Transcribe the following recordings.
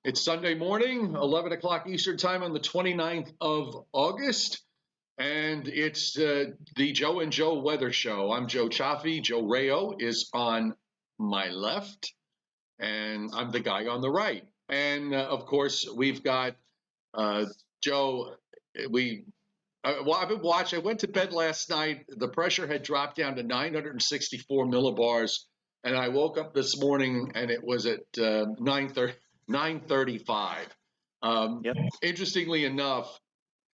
It's Sunday morning, 11 o'clock Eastern Time on the 29th of August, and it's the Joe and Joe Weather Show. I'm Joe Chaffee. Joe Rayo is on my left, and I'm the guy on the right. And of course, we've got Joe. Well, I've been watching. I went to bed last night. The pressure had dropped down to 964 millibars, and I woke up this morning and it was at 9:35. Yep. Interestingly enough,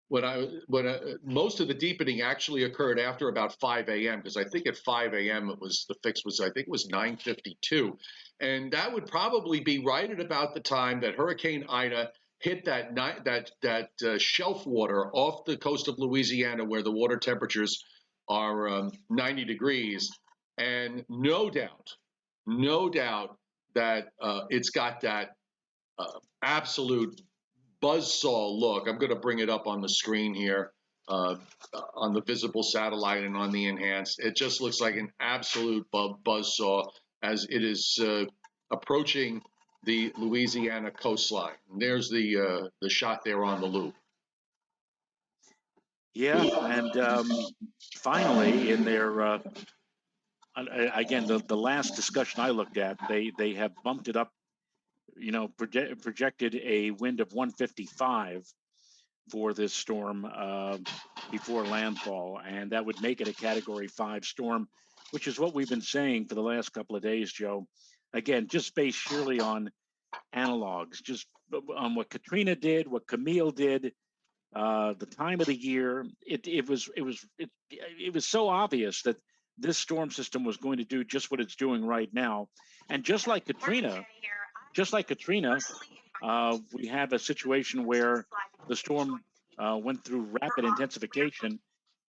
most of the deepening actually occurred after about 5 a.m. because I think at 5 a.m. the fix was, I think it was 9:52, and that would probably be right at about the time that Hurricane Ida hit that shelf water off the coast of Louisiana, where the water temperatures are 90 degrees, and no doubt that it's got that absolute buzzsaw look. I'm going to bring it up on the screen here, on the visible satellite and on the enhanced. It just looks like an absolute buzzsaw as it is approaching the Louisiana coastline. And there's the shot there on the loop. Yeah, and finally, in their again, the last discussion I looked at, they have bumped it up. Projected a wind of 155 for this storm before landfall, and that would make it a Category 5 storm, which is what we've been saying for the last couple of days, Joe. Again, just based surely on analogs, just on what Katrina did, what Camille did, the time of the year. It was so obvious that this storm system was going to do just what it's doing right now, and just like Katrina, we have a situation where the storm went through rapid intensification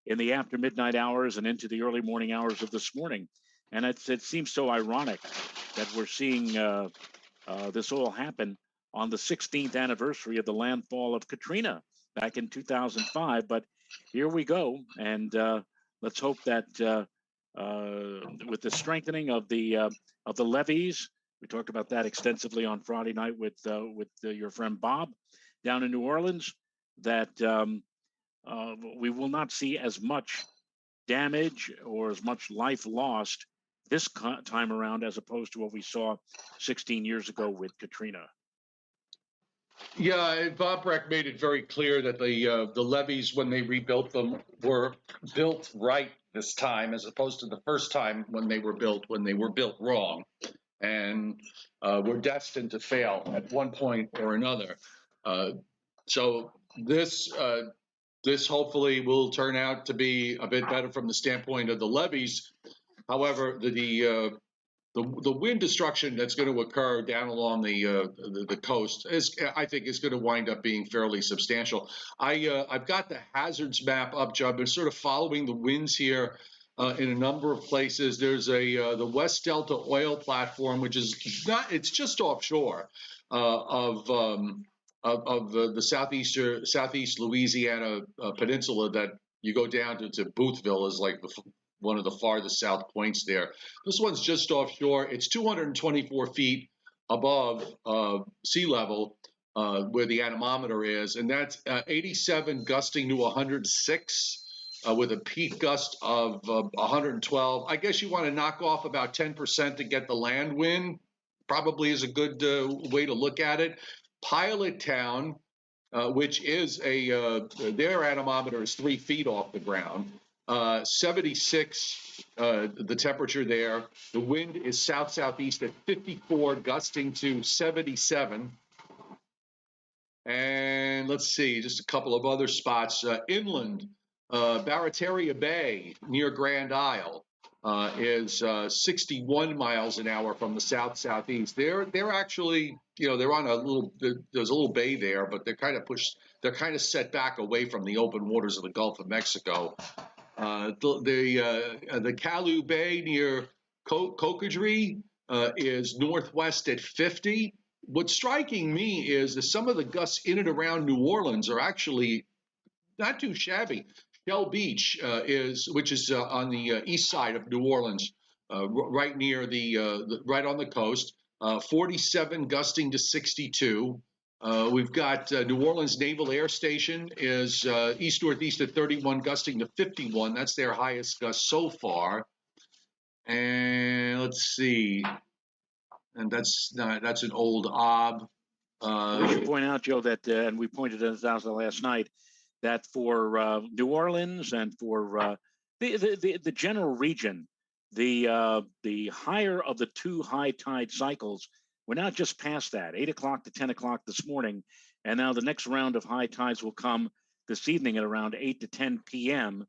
in the after midnight hours and into the early morning hours of this morning. And it seems so ironic that we're seeing this all happen on the 16th anniversary of the landfall of Katrina back in 2005. But here we go. And let's hope that with the strengthening of the levees, we talked about that extensively on Friday night with your friend Bob down in New Orleans, that we will not see as much damage or as much life lost this time around as opposed to what we saw 16 years ago with Katrina. Yeah, Bob Breck made it very clear that the levees, when they rebuilt them, were built right this time, as opposed to the first time when they were built wrong, and were destined to fail at one point or another. So this hopefully will turn out to be a bit better from the standpoint of the levees. However, the wind destruction that's going to occur down along the coast I think is going to wind up being fairly substantial. I've got the hazards map up, Joe. I've been sort of following the winds here in a number of places. There's the West Delta oil platform, which is it's just offshore of the southeast Louisiana peninsula that you go down to Boothville is like one of the farthest south points there. This one's just offshore. It's 224 feet above sea level where the anemometer is, and that's 87 gusting to 106 with a peak gust of 112. I guess you want to knock off about 10% to get the land wind. Probably is a good way to look at it. Pilot Town, which is their anemometer is 3 feet off the ground. 76, the temperature there. The wind is south-southeast at 54, gusting to 77. And let's see, just a couple of other spots. Inland, Barataria Bay near Grand Isle is 61 miles an hour from the south-southeast. They're actually, they're on there's a little bay there, but they're kind of set back away from the open waters of the Gulf of Mexico. The Calais Bay near Cocodrie is northwest at 50. What's striking me is that some of the gusts in and around New Orleans are actually not too shabby. Shell Beach which is on the east side of New Orleans, right near right on the coast. 47 gusting to 62. We've got New Orleans Naval Air Station is east-northeast at 31, gusting to 51. That's their highest gust so far. And let's see, and that's an old ob. We should point out, Joe, that and we pointed this out last night, that for New Orleans and for the general region, the higher of the two high tide cycles, we're now just past that, 8 o'clock to 10 o'clock this morning, and now the next round of high tides will come this evening at around 8 to 10 p.m.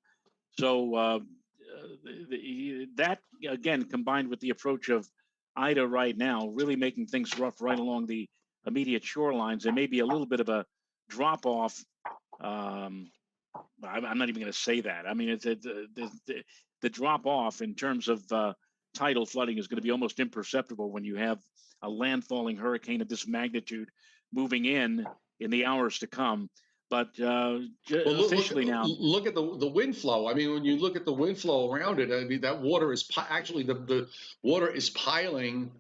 So that, again, combined with the approach of Ida right now, really making things rough right along the immediate shorelines. There may be a little bit of a drop off. I'm not even going to say that. I mean, the drop off in terms of tidal flooding is going to be almost imperceptible when you have a landfalling hurricane of this magnitude moving in the hours to come. But officially now, look at the wind flow. I mean, when you look at the wind flow around it, I mean, that water is actually the water is piling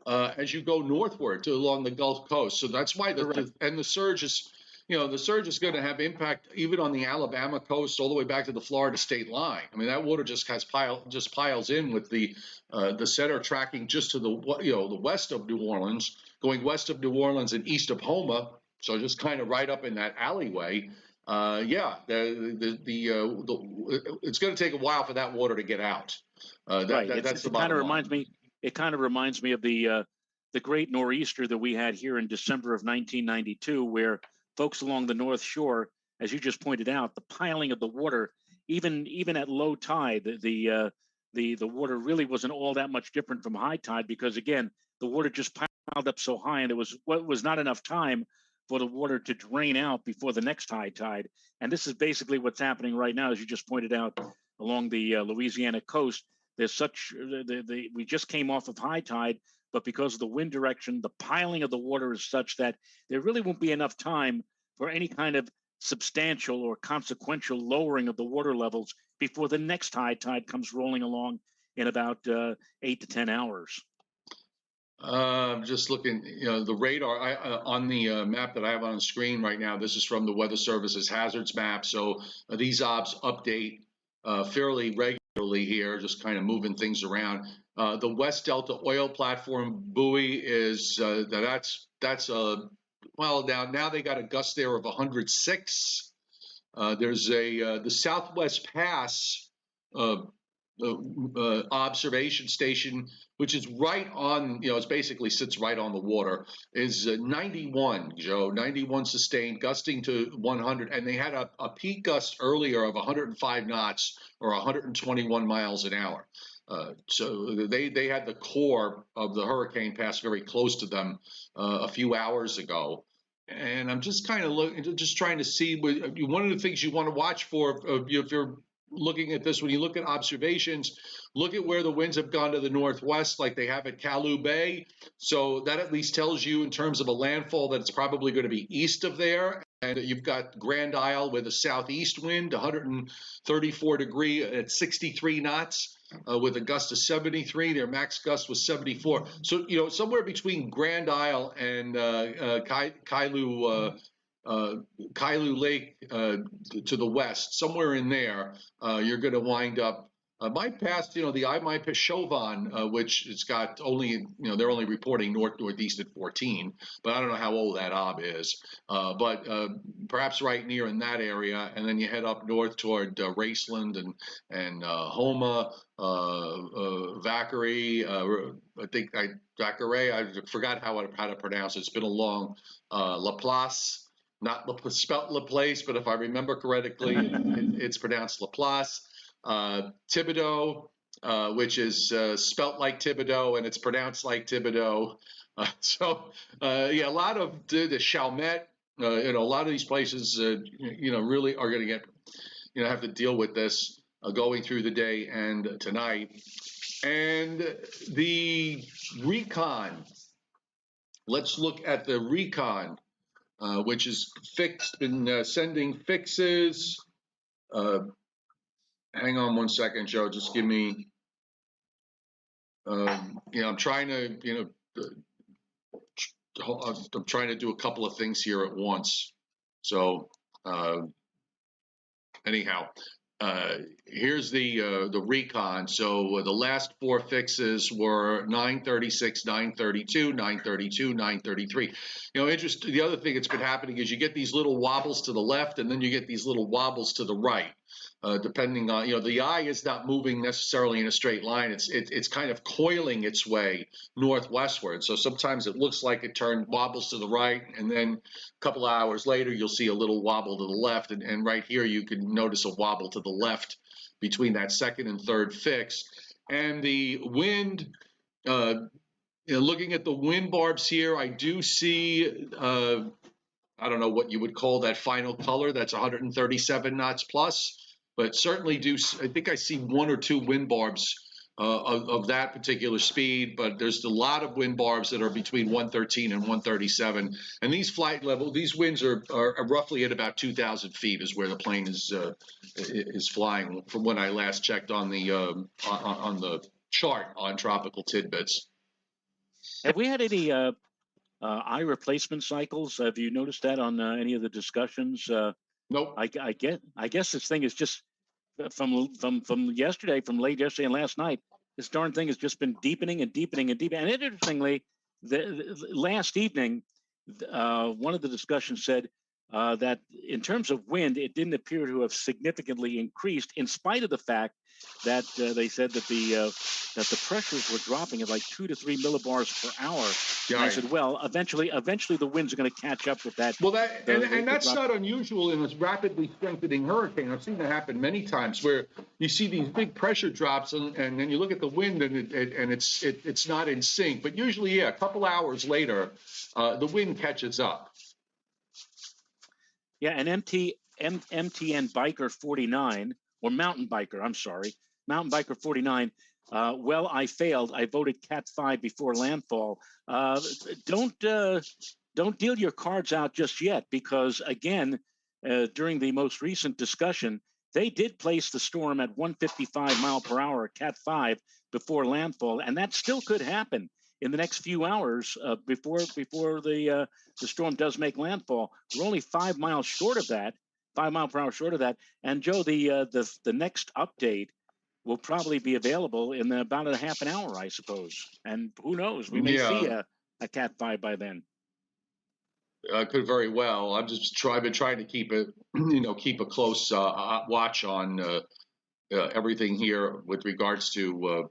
as you go northward along the Gulf Coast. So that's why the surge is, the surge is going to have impact even on the Alabama coast all the way back to the Florida state line. I mean, that water just piles in with the center tracking just to the west of New Orleans, going west of New Orleans and east of Houma. So just kind of right up in that alleyway. It's going to take a while for that water to get out. That's the bottom line. It kind of reminds me of the great nor'easter that we had here in December of 1992, where folks along the North Shore, as you just pointed out, the piling of the water, even at low tide, the water really wasn't all that much different from high tide, because again, the water just piled up so high, and it was not enough time for the water to drain out before the next high tide. And this is basically what's happening right now, as you just pointed out, along the Louisiana coast. There's we just came off of high tide, but because of the wind direction, the piling of the water is such that there really won't be enough time for any kind of substantial or consequential lowering of the water levels before the next high tide comes rolling along in about 8 to 10 hours. Just looking, the radar on the map that I have on the screen right now. This is from the Weather Service's hazards map. So these obs update fairly regularly here, just kind of moving things around. The West Delta oil platform buoy is now they got a gust there of 106. There's the Southwest Pass observation station, which is right on, it basically sits right on the water, is 91, Joe, 91 sustained, gusting to 100. And they had a peak gust earlier of 105 knots or 121 miles an hour. So they had the core of the hurricane pass very close to them a few hours ago. And I'm just kind of just trying to see, one of the things you want to watch for if you're looking at this, when you look at observations, look at where the winds have gone to the northwest, like they have at Calais Bay. So that at least tells you in terms of a landfall that it's probably going to be east of there. And you've got Grand Isle with a southeast wind, 134 degree at 63 knots. With a gust of 73, their max gust was 74. So, somewhere between Grand Isle and Kailua Lake to the west, somewhere in there, you're going to wind up. Might pass, might pass Chauvin, which it's got only, they're only reporting northeast at 14, but I don't know how old that ob is. But perhaps right near in that area, and then you head up north toward Raceland and Houma, Vacherie. Vacherie. I forgot how to pronounce it. It's been a long Laplace. Not spelt Laplace, but if I remember correctly, it's pronounced Laplace. Thibodeau, which is spelt like Thibodeau and it's pronounced like Thibodeau. A lot of the Chalmette, a lot of these places, really are going to get, have to deal with this going through the day and tonight. And the recon. Let's look at the recon. Which is been sending fixes. Hang on one second, Joe. Just give me, I'm trying to, I'm trying to do a couple of things here at once. So anyhow, here's the recon. So the last four fixes were 936, 932, 932, 933. The other thing that's been happening is you get these little wobbles to the left, and then you get these little wobbles to the right. Depending on, the eye is not moving necessarily in a straight line. It's kind of coiling its way northwestward. So sometimes it looks like it wobbles to the right, and then a couple of hours later you'll see a little wobble to the left. And right here you can notice a wobble to the left between that second and third fix. And the wind, looking at the wind barbs here, I do see. I don't know what you would call that final color. That's 137 knots plus. But certainly I think I see one or two wind barbs of that particular speed, but there's a lot of wind barbs that are between 113 and 137. And these winds are roughly at about 2,000 feet is where the plane is flying from when I last checked on the chart on Tropical Tidbits. Have we had any eye replacement cycles? Have you noticed that on any of the discussions? Nope. I guess this thing is just from yesterday, from late yesterday and last night. This darn thing has just been deepening and deepening and deepening. And interestingly, last evening, one of the discussions said that in terms of wind, it didn't appear to have significantly increased, in spite of the fact that they said that the pressures were dropping at like 2 to 3 millibars per hour. Yeah, and I said, well, eventually the winds are going to catch up with that. Well, that's not unusual in a rapidly strengthening hurricane. I've seen that happen many times, where you see these big pressure drops, and then you look at the wind, and it's not in sync. But usually, a couple hours later, the wind catches up. Yeah, and MTN Biker 49, or Mountain Biker, I'm sorry, Mountain Biker 49. Well, I failed. I voted Cat 5 before landfall. Don't deal your cards out just yet, because again, during the most recent discussion, they did place the storm at 155 mile per hour, Cat 5, before landfall, and that still could happen in the next few hours before the storm does make landfall. We're only 5 miles short of that, 5 mile per hour short of that. And Joe, the next update will probably be available in about a half an hour, I suppose. And who knows, we may see a Cat 5 by then. Could very well. I've been trying to keep a close watch on everything here with regards to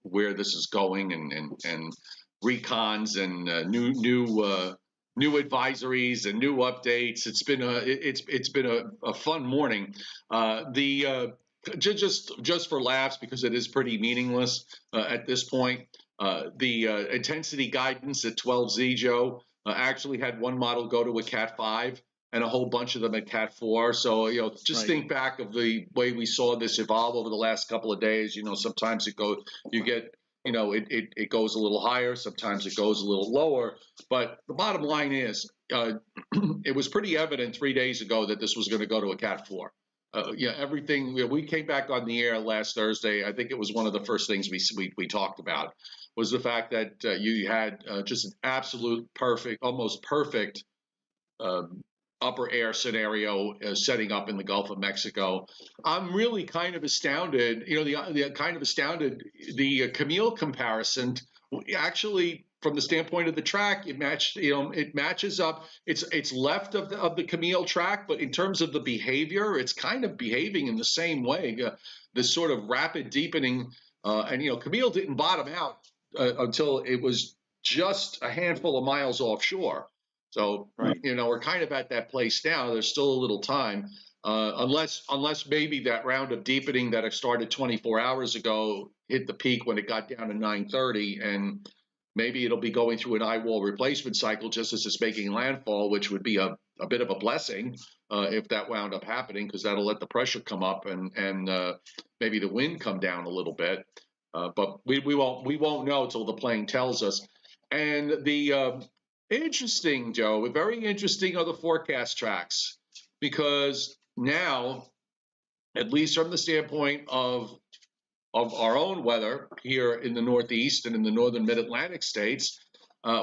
where this is going, and recons and new advisories and new updates. It's been a fun morning. Just for laughs, because it is pretty meaningless at this point. The intensity guidance at 12Z, Joe, actually had one model go to a Cat 5 and a whole bunch of them at Cat 4. So, just think back of the way we saw this evolve over the last couple of days. Sometimes it goes a little higher, sometimes it goes a little lower. But the bottom line is, it was pretty evident 3 days ago that this was going to go to a Cat 4. Everything, we came back on the air last Thursday. I think it was one of the first things we talked about was the fact that you had just an absolute perfect, almost perfect upper air scenario setting up in the Gulf of Mexico. I'm really kind of astounded, the Camille comparison actually, from the standpoint of the track, it matches up. It's left of the Camille track, but in terms of the behavior, it's kind of behaving in the same way. This sort of rapid deepening, and Camille didn't bottom out until it was just a handful of miles offshore. So, we're kind of at that place now. There's still a little time, unless maybe that round of deepening that started 24 hours ago hit the peak when it got down to 930, and maybe it'll be going through an eye wall replacement cycle just as it's making landfall, which would be a bit of a blessing if that wound up happening, because that'll let the pressure come up and maybe the wind come down a little bit. But we won't know until the plane tells us. And the interesting, Joe, very interesting are the forecast tracks, because now, at least from the standpoint of our own weather here in the Northeast and in the northern mid-Atlantic states,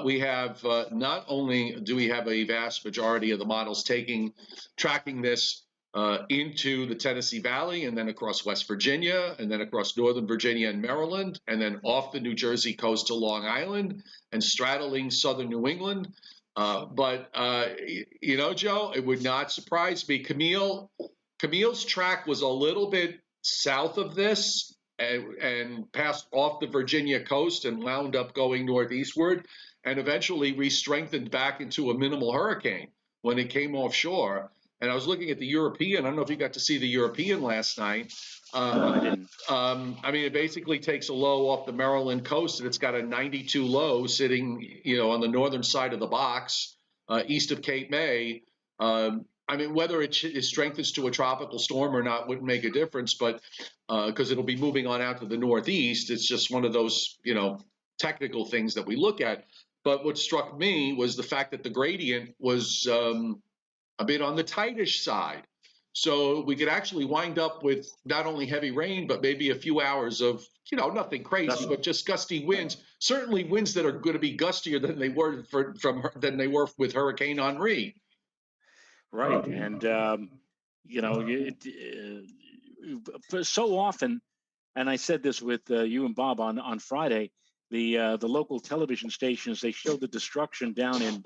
we have not only do we have a vast majority of the models tracking this into the Tennessee Valley and then across West Virginia and then across Northern Virginia and Maryland and then off the New Jersey coast to Long Island and straddling southern New England. But Joe, it would not surprise me. Camille's track was a little bit south of this and passed off the Virginia coast and wound up going northeastward and eventually re-strengthened back into a minimal hurricane when it came offshore. And I was looking at the European. I don't know if you got to see the European last night. No, I didn't. I mean, it basically takes a low off the Maryland coast, and it's got a 92 low sitting, on the northern side of the box, east of Cape May. I mean, whether it strengthens to a tropical storm or not wouldn't make a difference, but because it'll be moving on out to the northeast, it's just one of those, technical things that we look at. But what struck me was the fact that the gradient was a bit on the tightish side. So we could actually wind up with not only heavy rain, but maybe a few hours of, nothing crazy, but just gusty winds. Certainly winds that are going to be gustier than they were than they were with Hurricane Henri. Right, and so often, and I said this with you and Bob on Friday. The local television stations, they show the destruction down in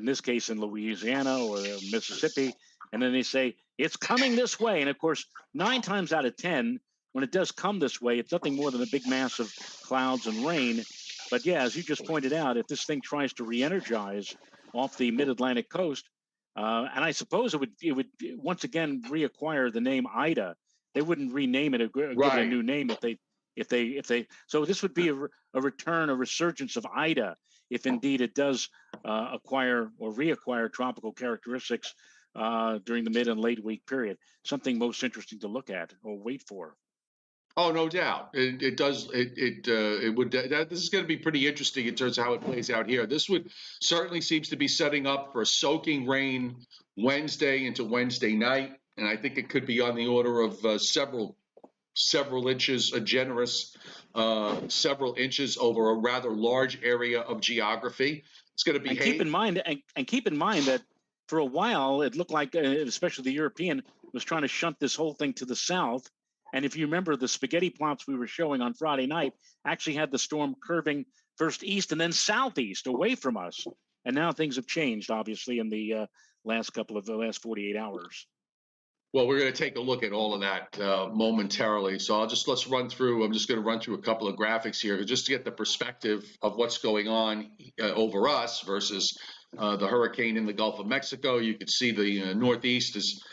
this case in Louisiana or Mississippi, and then they say it's coming this way. And of course, 9 times out of 10, when it does come this way, it's nothing more than a big mass of clouds and rain. But yeah, as you just pointed out, if this thing tries to re-energize off the mid-Atlantic coast, and I suppose it would once again reacquire the name Ida. They wouldn't rename it or give it a new name if they. So this would be a return, a resurgence of Ida, if indeed it does acquire or reacquire tropical characteristics during the mid and late week period. Something most interesting to look at or wait for. Oh, no doubt. It does. It would. This is going to be pretty interesting in terms of how it plays out here. This would certainly seems to be setting up for soaking rain Wednesday into Wednesday night, and I think it could be on the order of several inches, a generous several inches over a rather large area of geography. It's going to be. And keep in mind that for a while it looked like, especially the European, was trying to shunt this whole thing to the south. And if you remember, the spaghetti plots we were showing on Friday night actually had the storm curving first east and then southeast away from us. And now things have changed, obviously, in the last 48 hours. Well, we're going to take a look at all of that momentarily. So let's run through. I'm just going to run through a couple of graphics here just to get the perspective of what's going on over us versus the hurricane in the Gulf of Mexico. You can see the Northeast is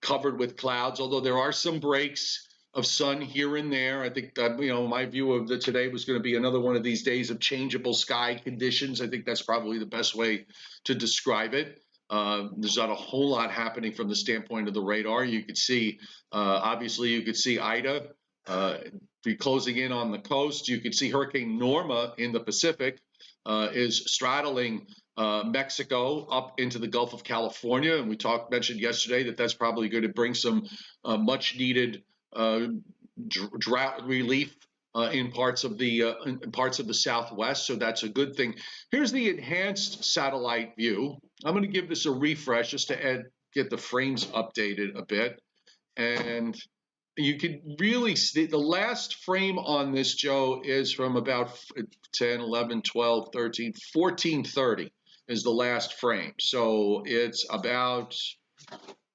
covered with clouds, although there are some breaks of sun here and there. I think my view of today was going to be another one of these days of changeable sky conditions. I think that's probably the best way to describe it. There's not a whole lot happening from the standpoint of the radar. You could see, obviously, you could see Ida be closing in on the coast. You could see Hurricane Norma in the Pacific is straddling Mexico up into the Gulf of California, and we mentioned yesterday that that's probably going to bring some much needed drought relief in parts of the Southwest. So that's a good thing. Here's the enhanced satellite view. I'm going to give this a refresh just to get the frames updated a bit, and you can really see the last frame on this, Joe, is from about 10, 11, 12, 13, 1430 is the last frame. So it's about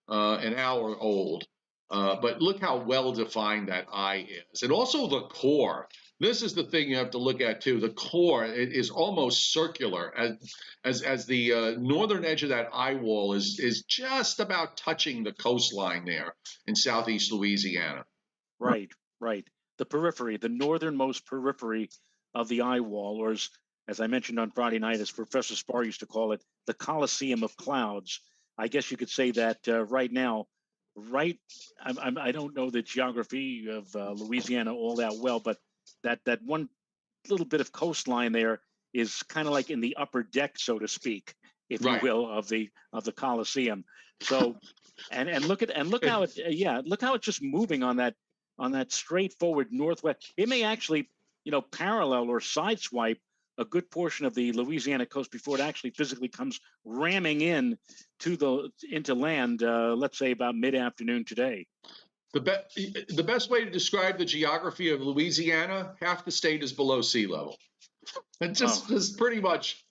an hour old. But look how well defined that eye is. And also the core. This is the thing you have to look at too. The core is almost circular as the northern edge of that eye wall is just about touching the coastline there in Southeast Louisiana. Right. The periphery, the northernmost periphery of the eye wall, or as I mentioned on Friday night, as Professor Spar used to call it, the Coliseum of clouds. I guess you could say that right now, I don't know the geography of Louisiana all that well, but that one little bit of coastline there is kind of like in the upper deck, so to speak, if you will, of the Coliseum. So, and look how it's just moving on that straightforward northwest. It may actually, parallel or sideswipe a good portion of the Louisiana coast before it actually physically comes ramming in into land. Let's say about mid-afternoon today. The best way to describe the geography of Louisiana: half the state is below sea level. And just pretty much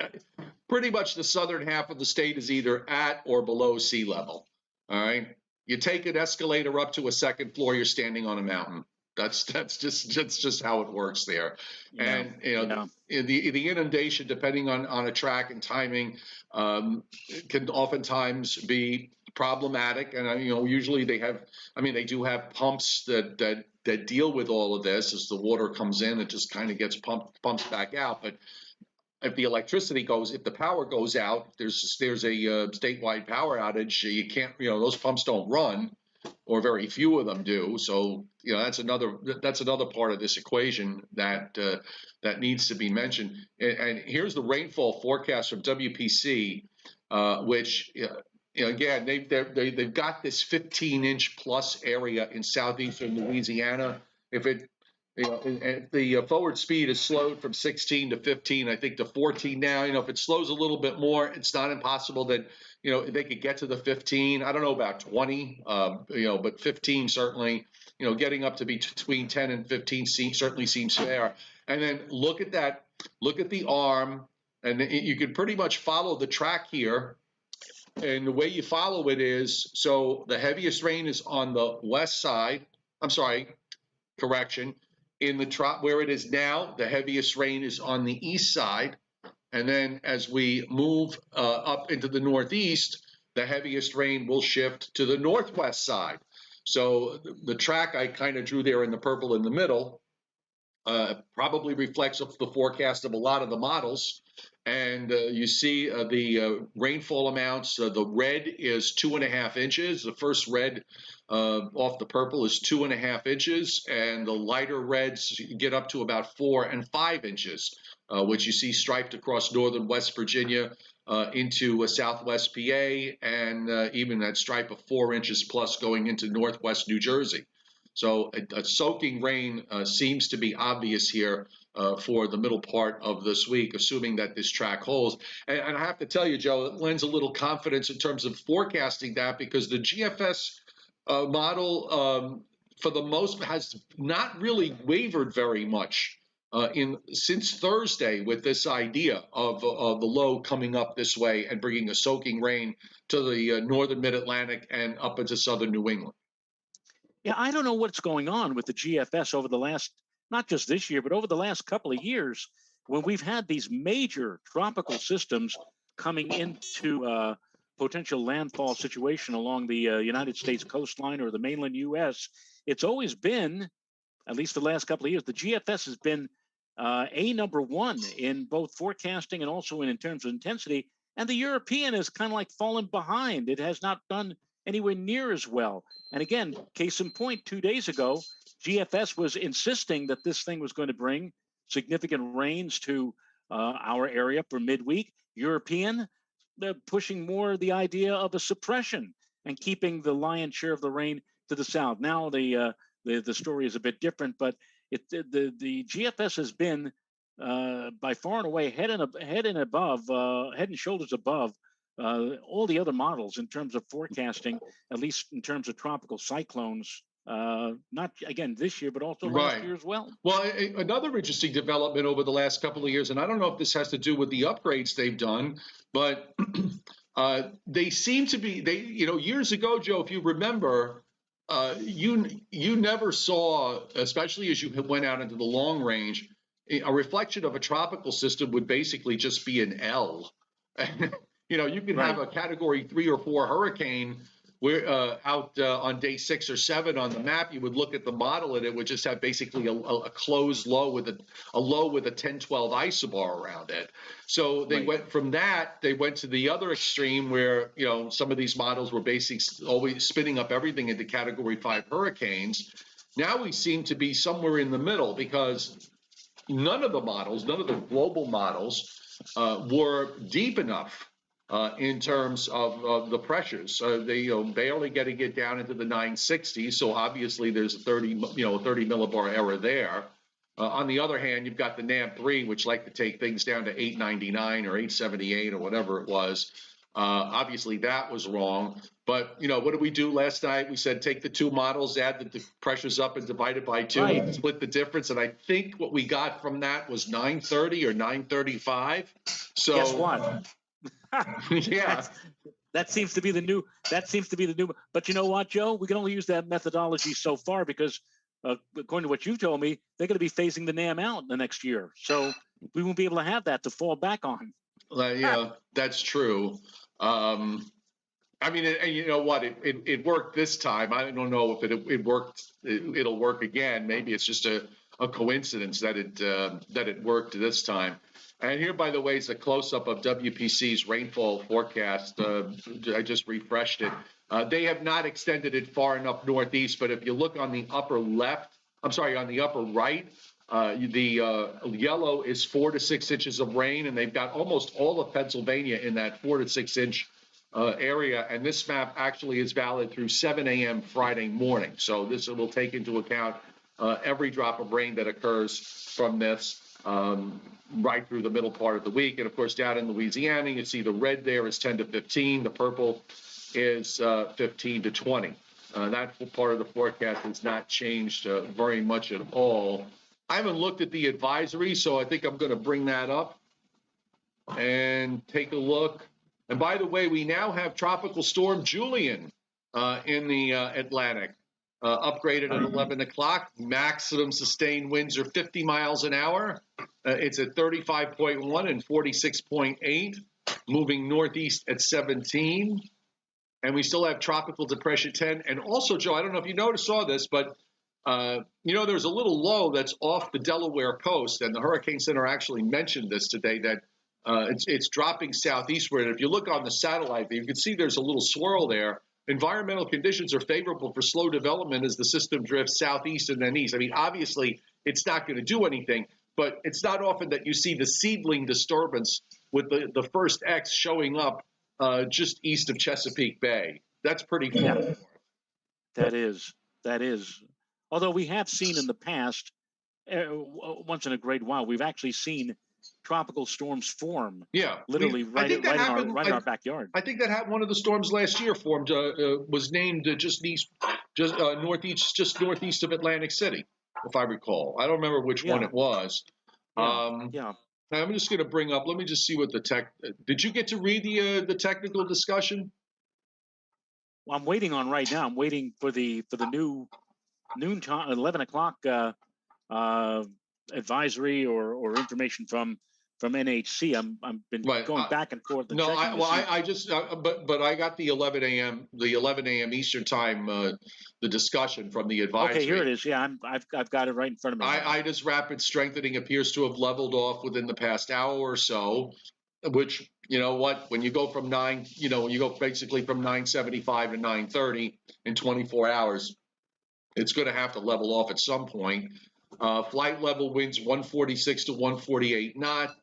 the southern half of the state is either at or below sea level. All right. You take an escalator up to a second floor, you're standing on a mountain. That's just how it works there. Yeah, And the inundation, depending on a track and timing, can oftentimes be problematic. And usually they do have pumps that deal with all of this. As the water comes in, it just kind of gets pumps back out. But if the power goes out, there's a statewide power outage, you can't, those pumps don't run, or very few of them do. So that's another part of this equation that needs to be mentioned. And here's the rainfall forecast from WPC, which again they've got this 15-inch plus area in southeastern Louisiana. If the forward speed is slowed from 16 to 15, I think to 14 now. If it slows a little bit more, it's not impossible that they could get to the 15. I don't know about 20, but 15 certainly. Getting up to be between 10 and 15 certainly seems fair. And then look at that. Look at the arm, and you can pretty much follow the track here. And the way you follow it is, so the heaviest rain is on the west side. I'm sorry, correction. In the where it is now, the heaviest rain is on the east side. And then as we move up into the northeast, the heaviest rain will shift to the northwest side. So the track I kind of drew there in the purple in the middle probably reflects the forecast of a lot of the models. And you see the rainfall amounts. The red is 2.5 inches. The first red off the purple is 2.5 inches, and the lighter reds get up to about 4 and 5 inches, which you see striped across northern West Virginia into southwest PA, and even that stripe of 4 inches plus going into northwest New Jersey. So a soaking rain seems to be obvious here for the middle part of this week, assuming that this track holds. And I have to tell you, Joe, it lends a little confidence in terms of forecasting that, because the GFS model, for the most, has not really wavered very much since Thursday with this idea of the low coming up this way and bringing a soaking rain to the northern mid-Atlantic and up into southern New England. Yeah, I don't know what's going on with the GFS over the last, not just this year, but over the last couple of years, when we've had these major tropical systems coming into potential landfall situation along the United States coastline or the mainland U.S. It's always been, at least the last couple of years, the GFS has been number one in both forecasting and also in terms of intensity. And the European has kind of like fallen behind. It has not done anywhere near as well. And again, case in point, 2 days ago, GFS was insisting that this thing was going to bring significant rains to our area for midweek. European, they're pushing more the idea of a suppression and keeping the lion's share of the rain to the south. Now the story is a bit different, but the GFS has been by far and away head and shoulders above all the other models in terms of forecasting, at least in terms of tropical cyclones, not again this year, but also last year as well. Well, another interesting development over the last couple of years, and I don't know if this has to do with the upgrades they've done, but they seem to be, years ago, Joe, if you remember, you never saw, especially as you went out into the long range, a reflection of a tropical system would basically just be an L. You can have a category 3 or 4 hurricane where out on day 6 or 7 on the map. You would look at the model and it would just have basically a closed low with a low with a 10-12 isobar around it. So they went from that, they went to the other extreme where, some of these models were basically always spinning up everything into category 5 hurricanes. Now we seem to be somewhere in the middle, because none of the global models were deep enough in terms of the pressures. They barely get to get down into the 960s. So obviously there's a 30 millibar error there. On the other hand, you've got the NAM3, which like to take things down to 899 or 878 or whatever it was. Obviously, that was wrong. But, what did we do last night? We said take the two models, add the pressures up and divide it by 2, Right. and split the difference. And I think what we got from that was 930 or 935. So guess what? yeah. That seems to be the new. But you know what, Joe? We can only use that methodology so far because, according to what you told me, they're going to be phasing the NAM out in the next year. So we won't be able to have that to fall back on. Yeah, that's true. I mean, you know what? It worked this time. I don't know if it worked. It'll work again. Maybe it's just a coincidence that it worked this time. And here, by the way, is a close-up of WPC's rainfall forecast. I just refreshed it. They have not extended it far enough northeast, but if you look on the upper left, on the upper right, the yellow is 4 to 6 inches of rain, and they've got almost all of Pennsylvania in that 4 to 6 inch area. And this map actually is valid through 7 a.m. Friday morning. So this will take into account every drop of rain that occurs from this right through the middle part of the week. And of course, down in Louisiana, you see the red there is 10 to 15. The purple is 15 to 20. That part of the forecast has not changed very much at all. I haven't looked at the advisory, so I think I'm going to bring that up and take a look. And by the way, we now have Tropical Storm Julian in the Atlantic, upgraded at 11 o'clock. Maximum sustained winds are 50 miles an hour. It's at 35.1 and 46.8, moving northeast at 17. And we still have Tropical Depression 10. And also, Joe, I don't know if you saw this, but there's a little low that's off the Delaware coast, and the Hurricane Center actually mentioned this today, that it's dropping southeastward. And if you look on the satellite, you can see there's a little swirl there. Environmental conditions are favorable for slow development as the system drifts southeast and then east. I mean, obviously, it's not going to do anything, but it's not often that you see the seedling disturbance with the first X showing up just east of Chesapeake Bay. That's pretty far. Yeah, that is. Although we have seen in the past, once in a great while, we've actually seen tropical storms form. Yeah, literally right in our backyard. I think that happened. One of the storms last year formed was named just northeast of Atlantic City, if I recall. I don't remember which one it was. Yeah. I'm just going to bring up. Let me just see what the tech. Did you get to read the technical discussion? Well, I'm waiting on right now. I'm waiting for the new noon time, 11 o'clock advisory or information from NHC. I've been going back and forth. And I just but I got the 11 a.m. Eastern time the discussion from the advisory. Okay, here it is. Yeah, I've got it right in front of me. Ida's rapid strengthening appears to have leveled off within the past hour or so, which when you go from you go basically from 975 to 930 in 24 hours, it's going to have to level off at some point. Flight level winds 146 to 148 knots.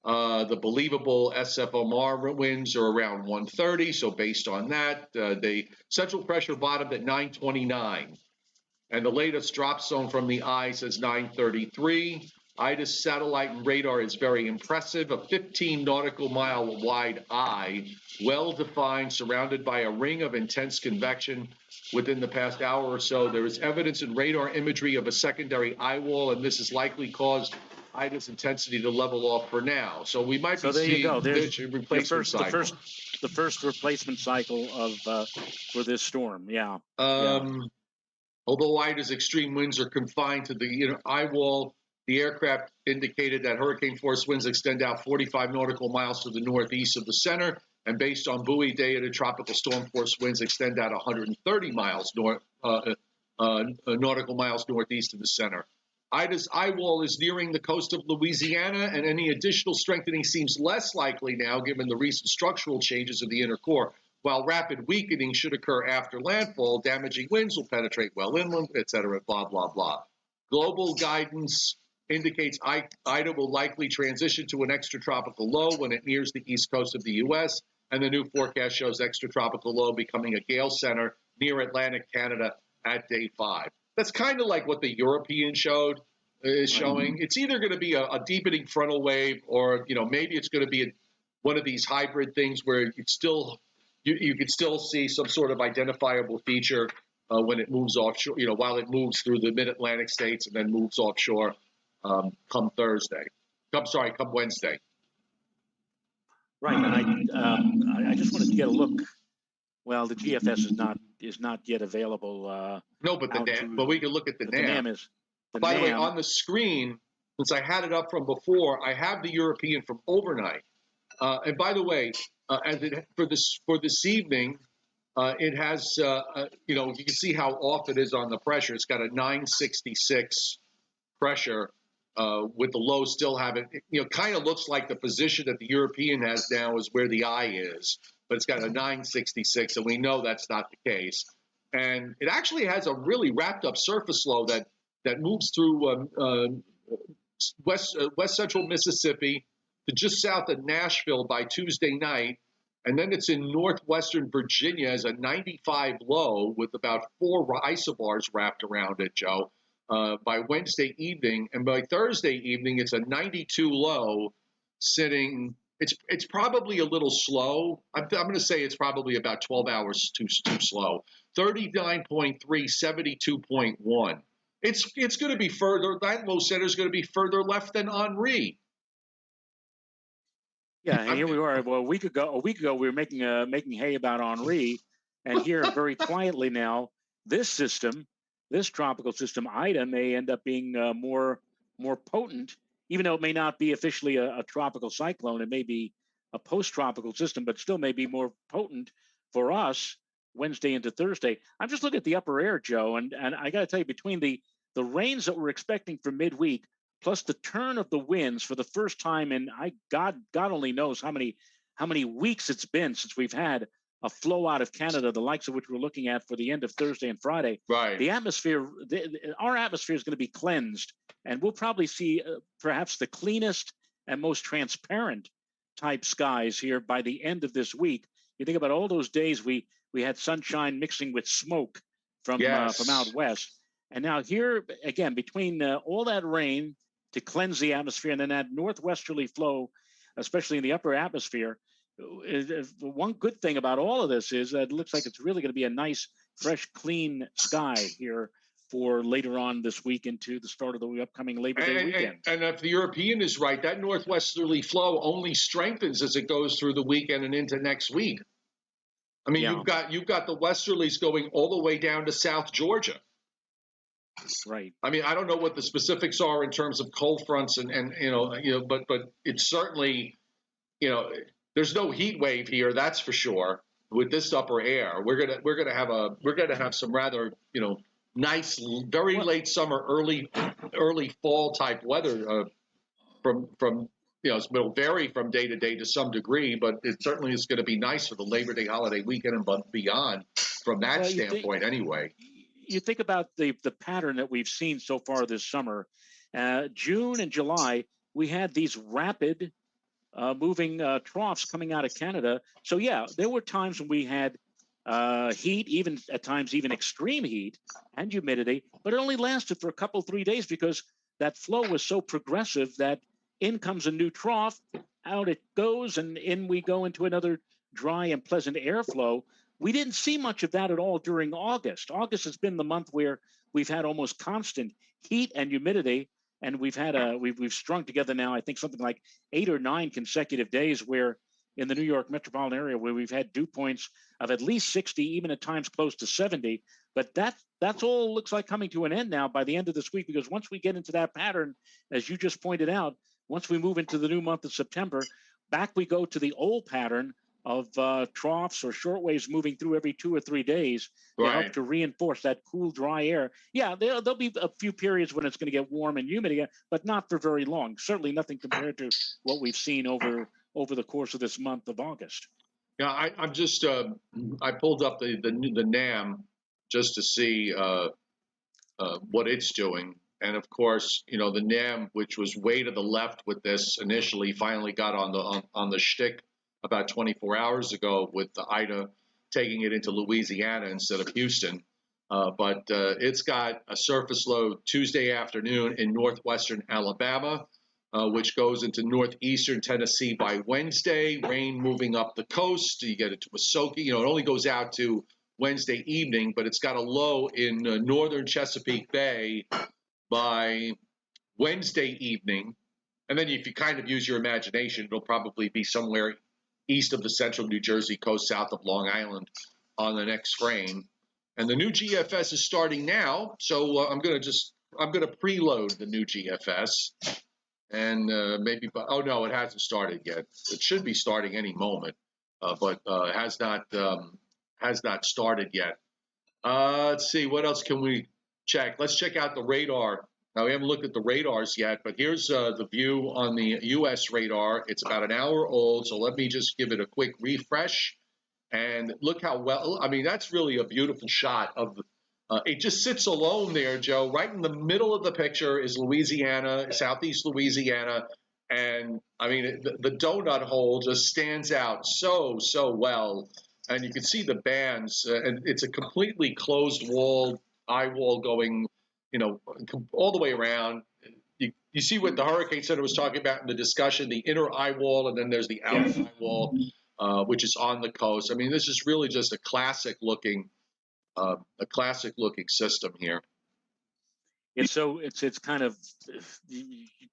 The believable SFMR winds are around 130. So based on that, the central pressure bottomed at 929. And the latest drop zone from the eye says 933. Ida's satellite and radar is very impressive. A 15 nautical mile wide eye, well defined, surrounded by a ring of intense convection. Within the past hour or so, there is evidence in radar imagery of a secondary eye wall, and this has likely caused Ida's intensity to level off for now. So we might be seeing the first replacement cycle of for this storm. Yeah. Although Ida's extreme winds are confined to the eye wall, the aircraft indicated that hurricane force winds extend out 45 nautical miles to the northeast of the center, and based on buoy data, tropical storm force winds extend out 130 miles nautical miles northeast of the center. Ida's eye wall is nearing the coast of Louisiana, and any additional strengthening seems less likely now given the recent structural changes of the inner core. While rapid weakening should occur after landfall, damaging winds will penetrate well inland, etc., blah, blah, blah. Global guidance indicates Ida will likely transition to an extratropical low when it nears the east coast of the U.S., and the new forecast shows extratropical low becoming a gale center near Atlantic Canada at day 5. That's kind of like what the European showed. is showing. It's either going to be a deepening frontal wave, or maybe it's going to be one of these hybrid things where you could still see some sort of identifiable feature when it moves offshore. While it moves through the mid-Atlantic states and then moves offshore come Wednesday. Right, and I just wanted to get a look. Well, the GFS is not yet available. No, but we can look at the NAM. The NAM is. By the way, on the screen, since I had it up from before, I have the European from overnight. And by the way, for this evening, it has you can see how off it is on the pressure. It's got a 966 pressure. With the low still having, kind of looks like the position that the European has now is where the eye is, but it's got a 966, and we know that's not the case. And it actually has a really wrapped up surface low that moves through west central Mississippi to just south of Nashville by Tuesday night. And then it's in northwestern Virginia as a 95 low with about 4 isobars wrapped around it, Joe. By Wednesday evening, and by Thursday evening, it's a 92 low sitting. It's probably a little slow. I'm going to say it's probably about 12 hours too slow. 39.3, 72.1. It's going to be further. That low center is going to be further left than Henri. Yeah, and here we are. Well, a week ago we were making hay about Henri, and here very quietly now, this tropical system, Ida, may end up being more potent, even though it may not be officially a tropical cyclone. It may be a post-tropical system, but still may be more potent for us Wednesday into Thursday. I'm just looking at the upper air, Joe, and I got to tell you, between the rains that we're expecting for midweek, plus the turn of the winds for the first time in God only knows how many weeks it's been since we've had a flow out of Canada, the likes of which we're looking at for the end of Thursday and Friday. Right. The atmosphere, our atmosphere is going to be cleansed, and we'll probably see perhaps the cleanest and most transparent type skies here by the end of this week. You think about all those days we had sunshine mixing with smoke from out west, and now here again, between all that rain to cleanse the atmosphere and then that northwesterly flow, especially in the upper atmosphere. One good thing about all of this is that it looks like it's really going to be a nice, fresh, clean sky here for later on this week into the start of the upcoming Labor Day weekend. And if the European is right, that northwesterly flow only strengthens as it goes through the weekend and into next week. I mean, you've got the westerlies going all the way down to South Georgia. Right. I mean, I don't know what the specifics are in terms of cold fronts and but it's certainly, there's no heat wave here, that's for sure. With this upper air, we're gonna have some rather nice, very late summer, early fall type weather. It'll vary from day to day to some degree, but it certainly is going to be nice for the Labor Day holiday weekend and beyond from that standpoint, anyway. You think about the pattern that we've seen so far this summer. June and July, we had these rapid moving troughs coming out of Canada. So yeah, there were times when we had heat, even at times even extreme heat and humidity, but it only lasted for a couple, 3 days because that flow was so progressive that in comes a new trough, out it goes, and in we go into another dry and pleasant airflow. We didn't see much of that at all during August. August has been the month where we've had almost constant heat and humidity, and we've strung together now, I think, something like 8 or 9 consecutive days where in the New York metropolitan area where we've had dew points of at least 60, even at times close to 70. But that's all looks like coming to an end now by the end of this week, because once we get into that pattern, as you just pointed out, once we move into the new month of September, back we go to the old pattern of troughs or short waves moving through every 2 or 3 days to help to reinforce that cool, dry air. Yeah, there'll be a few periods when it's going to get warm and humid again, but not for very long. Certainly nothing compared to what we've seen over the course of this month of August. Yeah, I'm just I pulled up the NAM just to see what it's doing. And of course, the NAM, which was way to the left with this initially, finally got on the shtick about 24 hours ago with the Ida taking it into Louisiana instead of Houston. but it's got a surface low Tuesday afternoon in northwestern Alabama, which goes into northeastern Tennessee by Wednesday. Rain moving up the coast. You get it to Muskogee. It only goes out to Wednesday evening, but it's got a low in northern Chesapeake Bay by Wednesday evening. And then if you kind of use your imagination, it'll probably be somewhere east of the central New Jersey coast, south of Long Island on the next frame. And the new GFS is starting now, so I'm going to preload the new GFS. And maybe, oh no, it hasn't started yet. It should be starting any moment, but has not started yet. Let's see, what else can we check? Let's check out the radar. Now, we haven't looked at the radars yet, but here's the view on the U.S. radar. It's about an hour old, so let me just give it a quick refresh. And look how well, I mean, that's really a beautiful shot of it just sits alone there, Joe. Right in the middle of the picture is Louisiana, Southeast Louisiana. And I mean, the donut hole just stands out so well. And you can see the bands, and it's a completely closed wall, eye wall going, all the way around. You see what the Hurricane Center was talking about in the discussion, the inner eye wall, and then there's the outer eye wall, which is on the coast. I mean, this is really just a classic looking system here. It's kind of,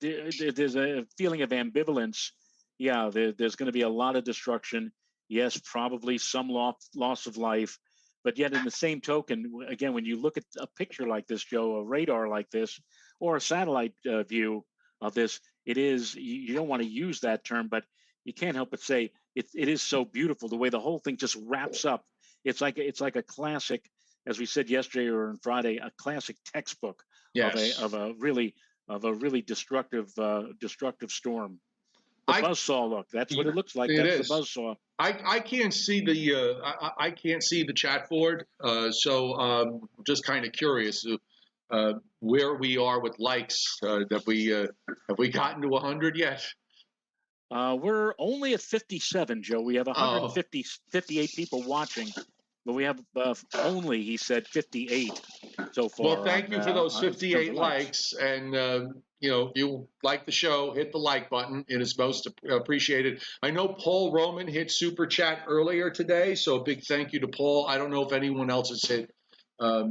there's a feeling of ambivalence. Yeah, there's going to be a lot of destruction. Yes, probably some loss of life, but yet in the same token, again, when you look at a picture like this, Joe, a radar like this, or a satellite view of this, it is, you don't want to use that term, but you can't help but say it is so beautiful the way the whole thing just wraps up. It's like a classic, as we said yesterday or on Friday, a classic textbook of a really destructive storm. The buzzsaw look. That's what it looks like. That's the buzzsaw. I can't see the I can't see the chat board, so I'm just kind of curious where we are with likes. Have we gotten to 100 yet? We're only at 57, Joe. We have 58 people watching, but we have only, he said, 58 so far. Well, thank you for those 58 likes. And, if you like the show, hit the like button. It is most appreciated. I know Paul Roman hit Super Chat earlier today, so a big thank you to Paul. I don't know if anyone else has hit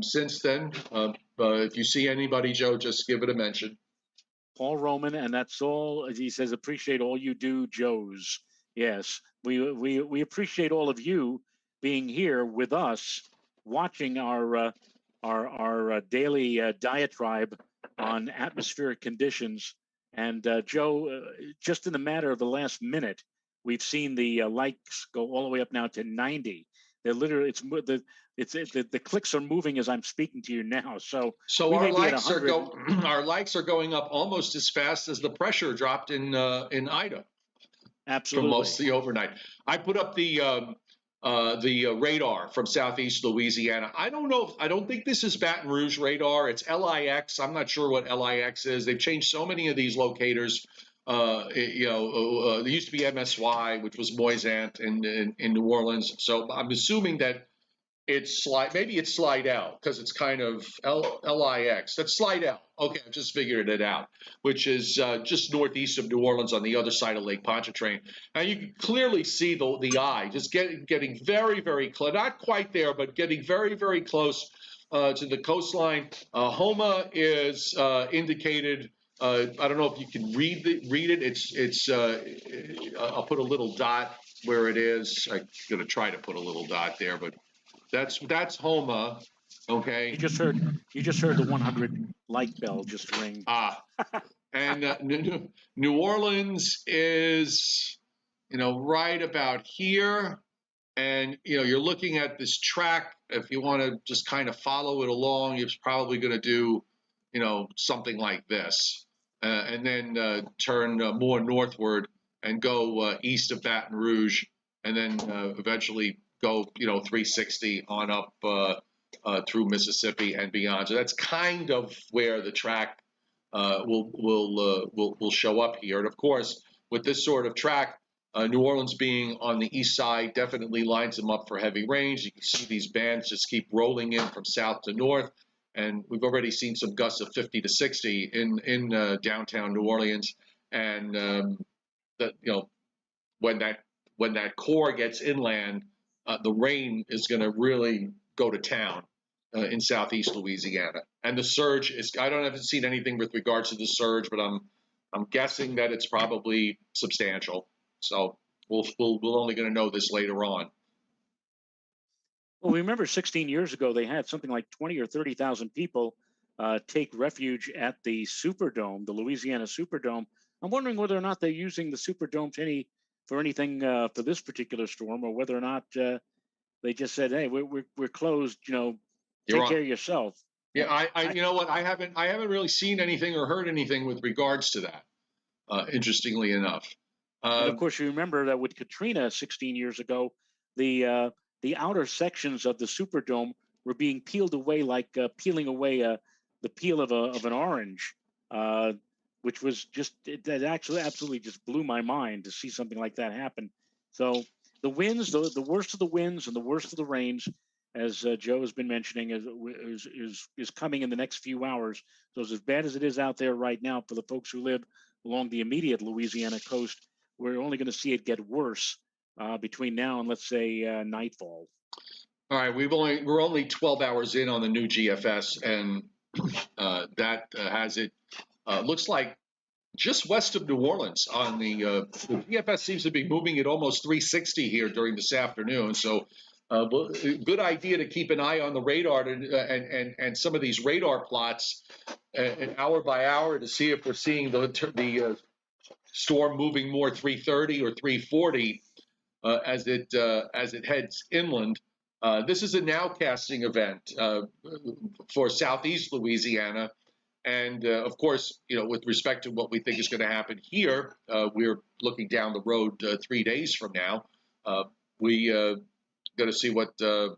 since then. But if you see anybody, Joe, just give it a mention. Paul Roman, and that's all. He says, appreciate all you do, Joes. Yes, we appreciate all of you being here with us, watching our daily diatribe on atmospheric conditions. And Joe, just in the matter of the last minute, we've seen the likes go all the way up now to 90. They're literally, the clicks are moving as I'm speaking to you now. So our likes are going up almost as fast as the pressure dropped in Ida. Absolutely. For most of the overnight. I put up the radar from Southeast Louisiana. I don't think this is Baton Rouge radar. It's LIX. I'm not sure what LIX is. They've changed so many of these locators. There used to be MSY, which was Moisant in New Orleans. So I'm assuming that it's maybe it's Slidell because it's kind of LIX. That's Slidell. Okay, I just figured it out, which is just northeast of New Orleans on the other side of Lake Pontchartrain. Now you can clearly see the eye just getting very, very close, not quite there, but getting very, very close to the coastline. Homa is indicated. I don't know if you can read it. It's I'll put a little dot where it is. I'm going to try to put a little dot there, but that's Homa. Okay. You just heard the 100 like bell just ring. And New Orleans is, right about here. And, you're looking at this track. If you want to just kind of follow it along, you're probably going to do, something like this. And then turn more northward and go east of Baton Rouge, and then eventually go, 360 on up through Mississippi and beyond. So that's kind of where the track will show up here. And of course, with this sort of track, New Orleans being on the east side definitely lines them up for heavy rains. You can see these bands just keep rolling in from south to north, and we've already seen some gusts of 50 to 60 in downtown New Orleans. And that when that core gets inland, the rain is going to really go to town in Southeast Louisiana. And the surge is—I haven't seen anything with regards to the surge, but I'm guessing that it's probably substantial. So we're only going to know this later on. Well, we remember 16 years ago they had something like 20 or 30,000 people take refuge at the Superdome, the Louisiana Superdome. I'm wondering whether or not they're using the Superdome for anything for this particular storm, or whether or not they just said, "Hey, we're closed. Take care of yourself." Yeah, you know what? I haven't really seen anything or heard anything with regards to that. Interestingly enough, and of course, you remember that with Katrina 16 years ago, the outer sections of the Superdome were being peeled away like peeling away the peel of an orange, which was that actually absolutely just blew my mind to see something like that happen. So the winds, the worst of the winds and the worst of the rains, as Joe has been mentioning, is coming in the next few hours. So as bad as it is out there right now for the folks who live along the immediate Louisiana coast, we're only going to see it get worse between now and, let's say, nightfall. All right, we're only 12 hours in on the new GFS, and that has it. Looks like just west of New Orleans on the GFS seems to be moving at almost 360 here during this afternoon. So, good idea to keep an eye on the radar and some of these radar plots, hour by hour, to see if we're seeing the storm moving more 330 or 340 as it heads inland. This is a nowcasting event for Southeast Louisiana. And of course, with respect to what we think is going to happen here, we're looking down the road 3 days from now. We going to see what the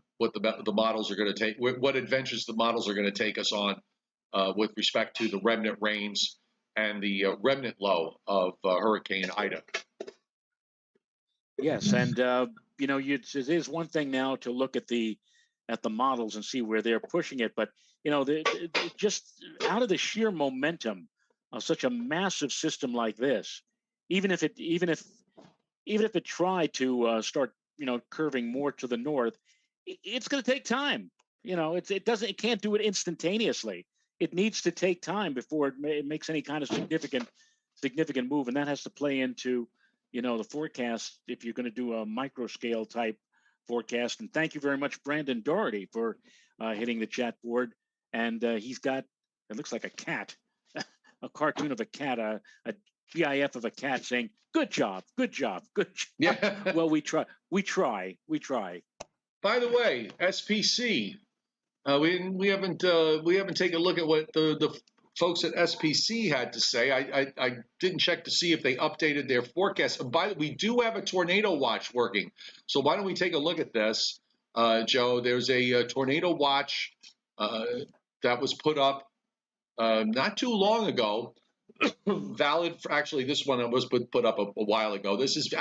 models are going to take, what adventures the models are going to take us on with respect to the remnant rains and the remnant low of Hurricane Ida. Yes, and it is one thing now to look at the models and see where they're pushing it, but just out of the sheer momentum of such a massive system like this, even if it tried to start curving more to the north, it's going to take time. It can't do it instantaneously. It needs to take time before it makes any kind of significant move, and that has to play into the forecast if you're going to do a micro scale type forecast. And thank you very much, Brandon Doherty, for hitting the chat board. And he's got, it looks like a cat, a cartoon of a cat, a GIF of a cat saying, "Good job, good job, good job." Yeah. Well, we try. By the way, SPC, we haven't taken a look at what the folks at SPC had to say. I didn't check to see if they updated their forecast. We do have a tornado watch working. So why don't we take a look at this, Joe? There's a tornado watch that was put up not too long ago. Valid for, actually, this one was put up a while ago. This is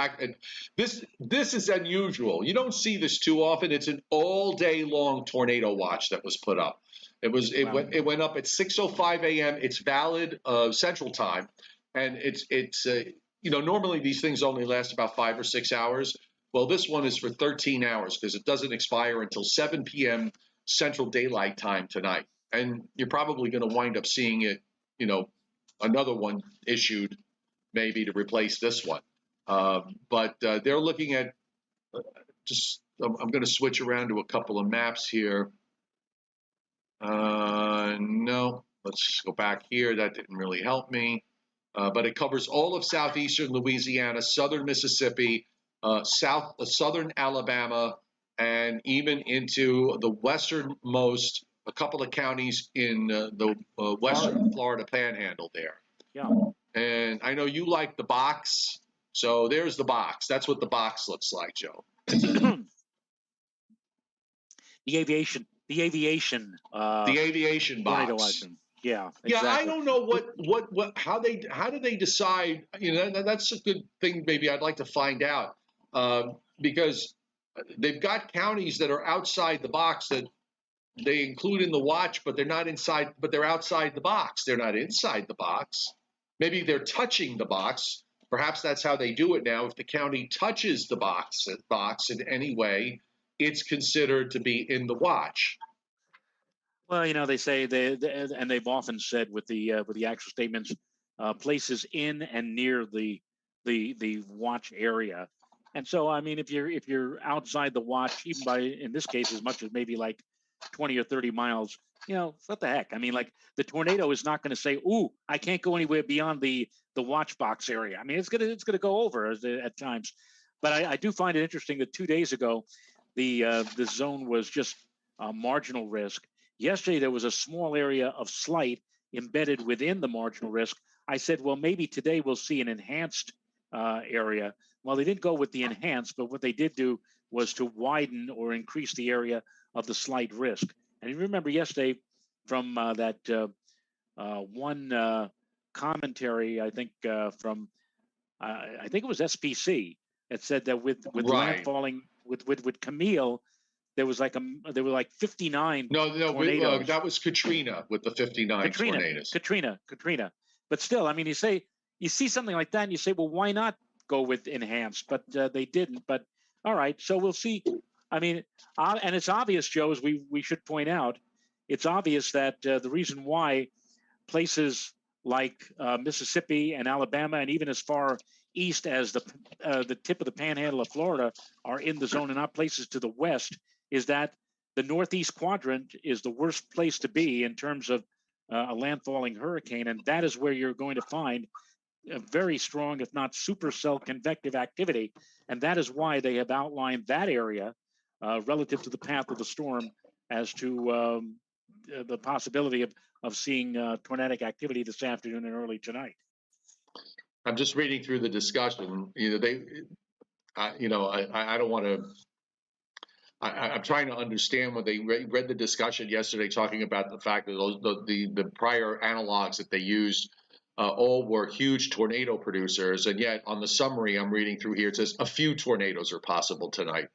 unusual. You don't see this too often. It's an all-day long tornado watch that was put up. It went up at 6:05 a.m. It's valid Central Time, and it's normally these things only last about 5 or 6 hours. Well, this one is for 13 hours because it doesn't expire until 7 p.m. Central Daylight Time tonight, and you're probably going to wind up seeing it, another one issued maybe to replace this one. But they're looking at I'm going to switch around to a couple of maps here. No, let's go back here. That didn't really help me. But it covers all of southeastern Louisiana, southern Mississippi, southern Alabama, and even into the westernmost, a couple of counties in the western Florida Panhandle there. Yeah. And I know you like the box, so there's the box. That's what the box looks like, Joe. The aviation the aviation box. Yeah, Yeah, I exactly. don't know how do they decide? That's a good thing. Maybe I'd like to find out because they've got counties that are outside the box that they include in the watch, but they're not inside. But they're outside the box. They're not inside the box. Maybe they're touching the box. Perhaps that's how they do it now. If the county touches the box in any way, it's considered to be in the watch. Well, they say and they've often said with the actual statements, places in and near the watch area. And so, I mean, if you're outside the watch, even by in this case as much as maybe like 20 or 30 miles, what the heck? I mean, like the tornado is not going to say, "Ooh, I can't go anywhere beyond the watch box area." I mean, it's gonna go over at times. But I do find it interesting that 2 days ago, the zone was just marginal risk. Yesterday, there was a small area of slight embedded within the marginal risk. I said, well, maybe today we'll see an enhanced area. Well, they didn't go with the enhanced, but what they did do was to widen or increase the area of the slight risk. And you remember yesterday from that one commentary, I think from I think it was SPC, that said that with Right. landfalling with Camille, there were like 59 No, tornadoes. that was Katrina with the 59 tornadoes. Katrina. But still, I mean, you see something like that, and you say, well, why not go with enhanced? But they didn't. But all right, so we'll see. I mean, and it's obvious, Joe, as we should point out, it's obvious that the reason why places like Mississippi and Alabama, and even as far east as the tip of the Panhandle of Florida, are in the zone and not places to the west, is that the northeast quadrant is the worst place to be in terms of a landfalling hurricane, and that is where you're going to find a very strong, if not supercell convective activity, and that is why they have outlined that area relative to the path of the storm as to the possibility of seeing tornadic activity this afternoon and early tonight. I'm just reading through the discussion. I don't want to. I'm trying to understand when they read the discussion yesterday, talking about the fact that the prior analogs that they used all were huge tornado producers, and yet on the summary I'm reading through here, it says a few tornadoes are possible tonight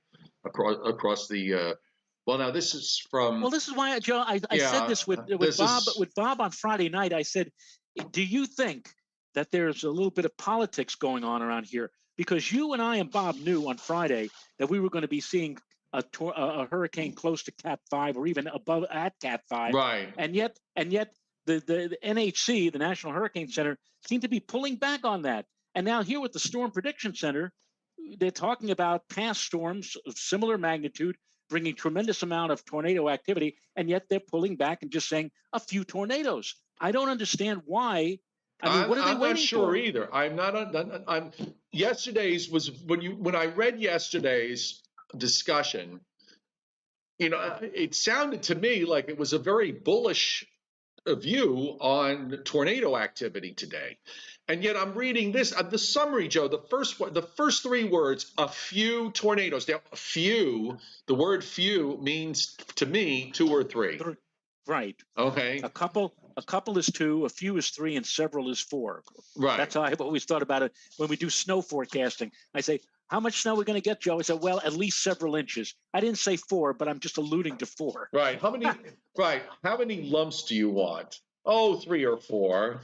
across the. Well, now this is from. Well, this is why, Joe, I said this with Bob on Friday night. I said, do you think that there's a little bit of politics going on around here? Because you and I and Bob knew on Friday that we were going to be seeing a hurricane close to Cat 5 or even above at Cat 5. Right. And yet the NHC, the National Hurricane Center, seemed to be pulling back on that. And now here with the Storm Prediction Center, they're talking about past storms of similar magnitude bringing tremendous amount of tornado activity, and yet they're pulling back and just saying a few tornadoes. I don't understand why. I mean, what are they waiting for? I'm not sure either. I'm not. I'm yesterday's was when I read yesterday's discussion. It sounded to me like it was a very bullish view on tornado activity today. And yet I'm reading this, the summary, Joe, the first three words, a few tornadoes. Now, few, the word few means to me 2 or 3. Right. Okay. A couple is 2, a few is 3, and several is 4. Right. That's how I've always thought about it when we do snow forecasting. I say, how much snow are we going to get, Joe? I said, well, at least several inches. I didn't say 4, but I'm just alluding to 4. Right. How many lumps do you want? Oh, 3 or 4.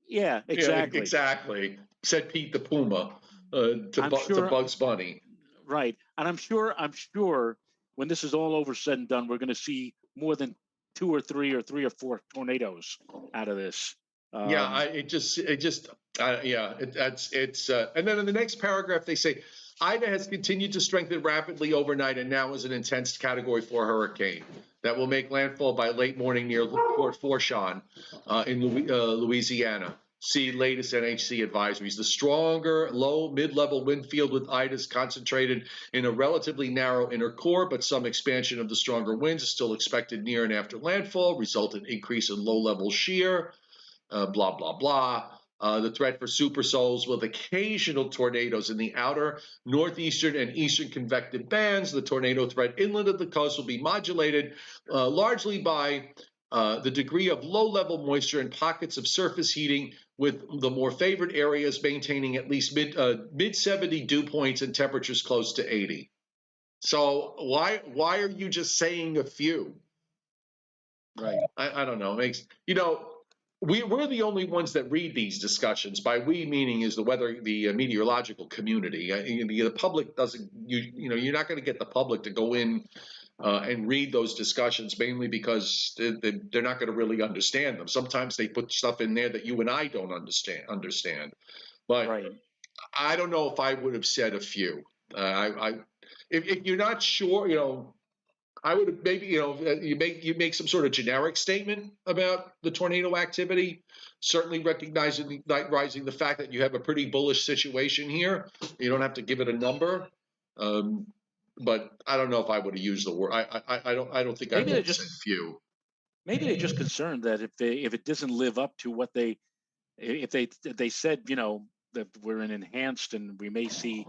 Yeah, exactly. Yeah, exactly. Said Pete the Puma to Bugs Bunny. Right. And I'm sure when this is all over said and done, we're going to see more than 2 or 3 or 3 or 4 tornadoes out of this. And then in the next paragraph, they say, Ida has continued to strengthen rapidly overnight and now is an intense Category 4 hurricane that will make landfall by late morning near Port Fourchon in Louisiana. See latest NHC advisories. The stronger low mid-level wind field with Ida is concentrated in a relatively narrow inner core, but some expansion of the stronger winds is still expected near and after landfall, result in increase in low-level shear, blah, blah, blah. The threat for supercells with occasional tornadoes in the outer northeastern and eastern convective bands. The tornado threat inland of the coast will be modulated largely by the degree of low-level moisture and pockets of surface heating, with the more favored areas maintaining at least mid 70 dew points and temperatures close to 80. So why are you just saying a few? Right. I don't know. It makes we're the only ones that read these discussions. By we meaning is the meteorological community. The public doesn't. You're not going to get the public to go in and read those discussions, mainly because they're not going to really understand them. Sometimes they put stuff in there that you and I don't understand. But Right. I don't know if I would have said a few. If you're not sure, I would have maybe, you make some sort of generic statement about the tornado activity, certainly recognizing the fact that you have a pretty bullish situation here. You don't have to give it a number. But I don't know if I would have used the word. I don't think I Maybe would they're have said just few. maybe they're just concerned that if it doesn't live up to what if they said, that we're in enhanced and we may see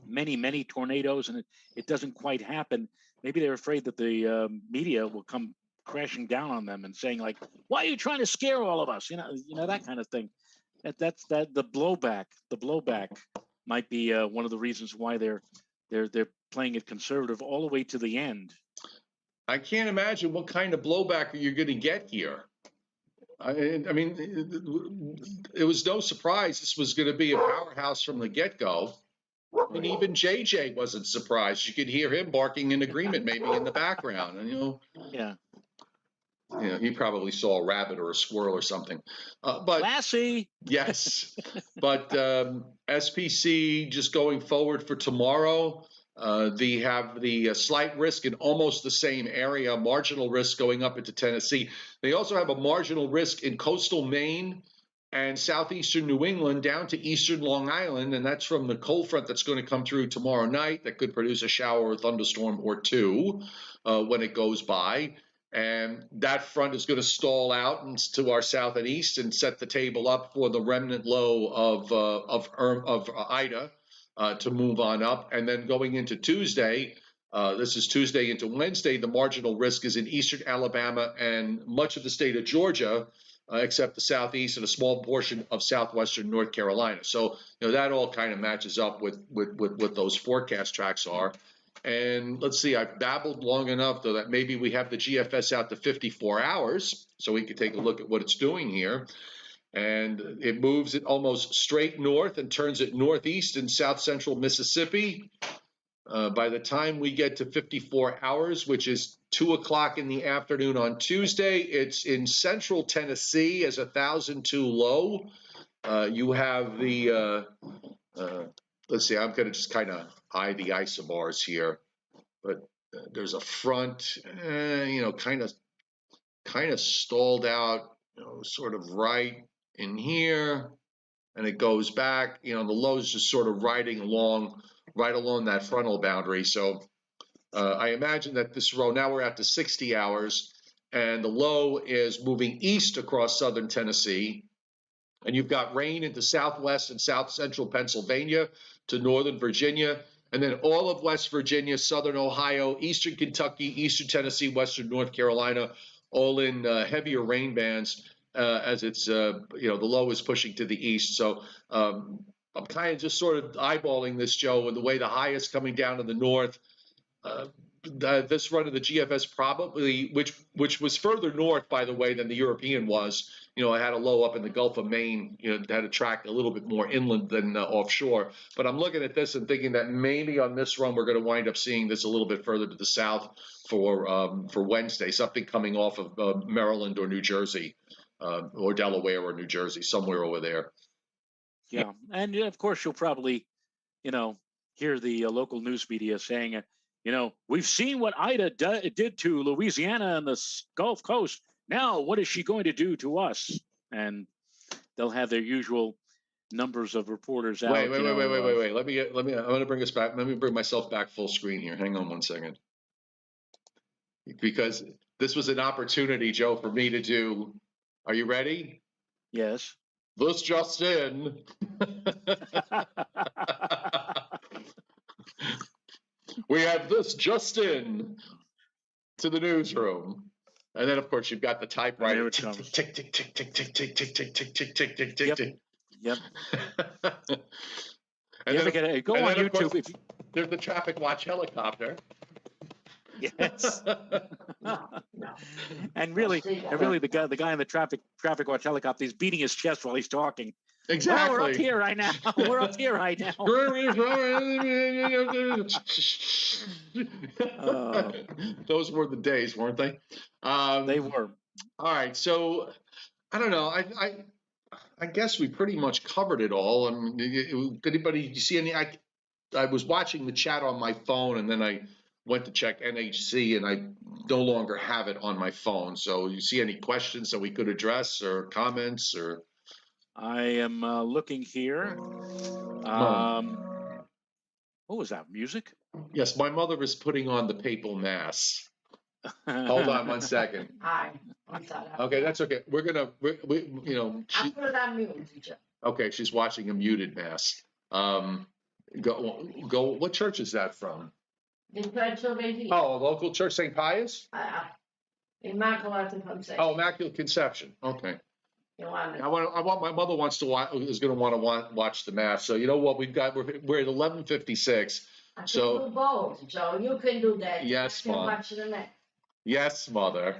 many tornadoes, and it doesn't quite happen. Maybe they're afraid that the media will come crashing down on them and saying, like, why are you trying to scare all of us? That kind of thing. That's the blowback might be one of the reasons why they're playing it conservative all the way to the end. I can't imagine what kind of blowback you're going to get here. I mean, it was no surprise this was going to be a powerhouse from the get-go. And even JJ wasn't surprised. You could hear him barking in agreement, maybe in the background. And Yeah. He probably saw a rabbit or a squirrel or something. But Lassie. yes, but SPC just going forward for tomorrow. They have the slight risk in almost the same area, marginal risk going up into Tennessee. They also have a marginal risk in coastal Maine and southeastern New England down to eastern Long Island, and that's from the cold front that's going to come through tomorrow night that could produce a shower or thunderstorm or two when it goes by. And that front is going to stall out to our south and east and set the table up for the remnant low of Ida to move on up. And then going into Tuesday, this is Tuesday into Wednesday, the marginal risk is in eastern Alabama and much of the state of Georgia, except the southeast and a small portion of southwestern North Carolina. So that all kind of matches up with what those forecast tracks are. And let's see, I've babbled long enough, though, that maybe we have the GFS out to 54 hours, so we can take a look at what it's doing here. And it moves it almost straight north and turns it northeast in south central Mississippi. By the time we get to 54 hours, which is 2 o'clock in the afternoon on Tuesday, it's in central Tennessee as 1,002 low. You have the let's see, I'm going to just kind of eye the isobars here, but there's a front, kind of stalled out, sort of right in here, and it goes back. The low is just sort of right along that frontal boundary. So I imagine that this row, now we're at the 60 hours, and the low is moving east across southern Tennessee. And you've got rain into southwest and south central Pennsylvania to northern Virginia, and then all of West Virginia, southern Ohio, eastern Kentucky, eastern Tennessee, western North Carolina, all in heavier rain bands as it's, the low is pushing to the east. So I'm kind of just sort of eyeballing this, Joe, and the way the high is coming down to the north. This run of the GFS probably, which was further north, by the way, than the European was. It had a low up in the Gulf of Maine. It had a track a little bit more inland than offshore. But I'm looking at this and thinking that maybe on this run we're going to wind up seeing this a little bit further to the south for Wednesday, something coming off of Maryland or New Jersey or Delaware or New Jersey, somewhere over there. Yeah, and of course you'll probably, hear the local news media saying, we've seen what Ida did to Louisiana and the Gulf Coast. Now, what is she going to do to us? And they'll have their usual numbers of reporters out. Wait. Let me. I'm going to bring us back. Let me bring myself back full screen here. Hang on one second, because this was an opportunity, Joe, for me to do. Are you ready? Yes. This just in. We have this just in to the newsroom. And then, of course, you've got the typewriter. There it Tick, comes. tick, tick, tick, tick, tick, tick, tick, tick, tick, tick, tick, tick, tick, Yep. tick. Yep. And You then, ever get it? Go and on then, of course, YouTube. If you, there's the traffic watch helicopter. yes. No. And really, the guy in the traffic watch helicopter, he's beating his chest while he's talking. Exactly. Oh, we're up here right now. We're up here right now. Those were the days, weren't they? They were. All right, so I don't know. I guess we pretty much covered it all. Anybody, you see any? I was watching the chat on my phone, and then I went to check NHC, and I no longer have it on my phone. So, you see any questions that we could address, or comments, or? I am looking here. What was that? Music? Yes, my mother is putting on the papal mass. Hold on 1 second. Hi. I'm sorry. Okay, that's okay. We're gonna, we I put it on mute, teacher. okay, she's watching a muted mass. Go. What church is that from? The church over here. Oh, a local church, St. Pius. Immaculate Conception. Oh, Immaculate Conception. Okay. You want it? I want. My mother wants to watch. Is going to want to watch the mass. So you know what? We're at 11:56. I So- can do both, Joe. You can do that. Yes, I can Mom. watch the next. Yes, mother.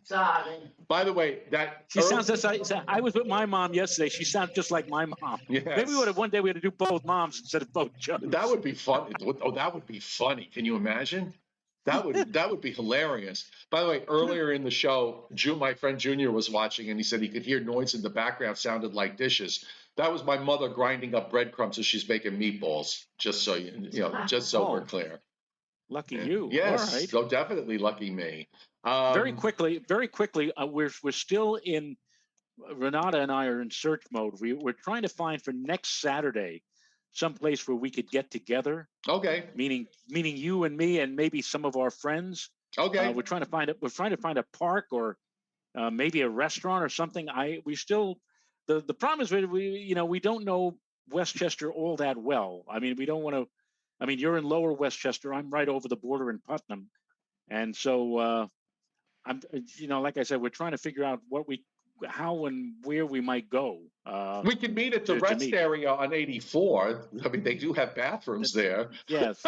Sorry. By the way, She sounds just like, I was with my mom yesterday. She sounds just like my mom. Yes. Maybe one day we had to do both moms instead of both Joes. That would be fun. Oh, that would be funny. Can you imagine? That would be hilarious. By the way, earlier in the show, my friend Junior was watching, and he said he could hear noise in the background, sounded like dishes. That was my mother grinding up breadcrumbs as she's making meatballs. Just so we're clear. Lucky you. Yes, All right. so definitely lucky me. Very quickly, we're still in. Renata and I are in search mode. We're trying to find for next Saturday some place where we could get together. Okay. Meaning you and me and maybe some of our friends. Okay. We're trying to find a park or maybe a restaurant or something. The problem is we don't know Westchester all that well. I mean, we don't want to. I mean, you're in Lower Westchester. I'm right over the border in Putnam, and so I'm. Like I said, we're trying to figure out how and where we might go. We can meet at the rest area on 84. I mean, they do have bathrooms there. Yes.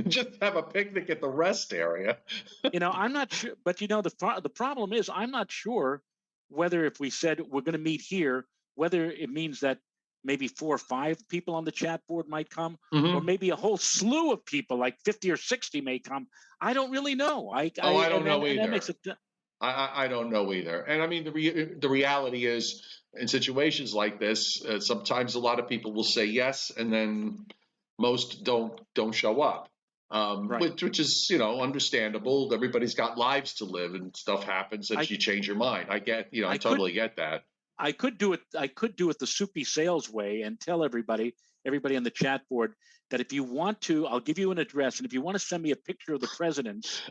Just have a picnic at the rest area. I'm not sure, but the problem is I'm not sure whether if we said we're going to meet here, whether it means that maybe 4 or 5 people on the chat board might come, or maybe a whole slew of people, like 50 or 60 may come. I don't really know. I don't know either. That makes it. I don't know either. And I mean, the reality is, in situations like this, sometimes a lot of people will say yes, and then most don't show up. Right. Which is understandable. Everybody's got lives to live, and stuff happens that you change your mind. I get, I totally get that. I could do it the Soupy Sales way and tell everybody on the chat board that if you want to, I'll give you an address, and if you want to send me a picture of the president.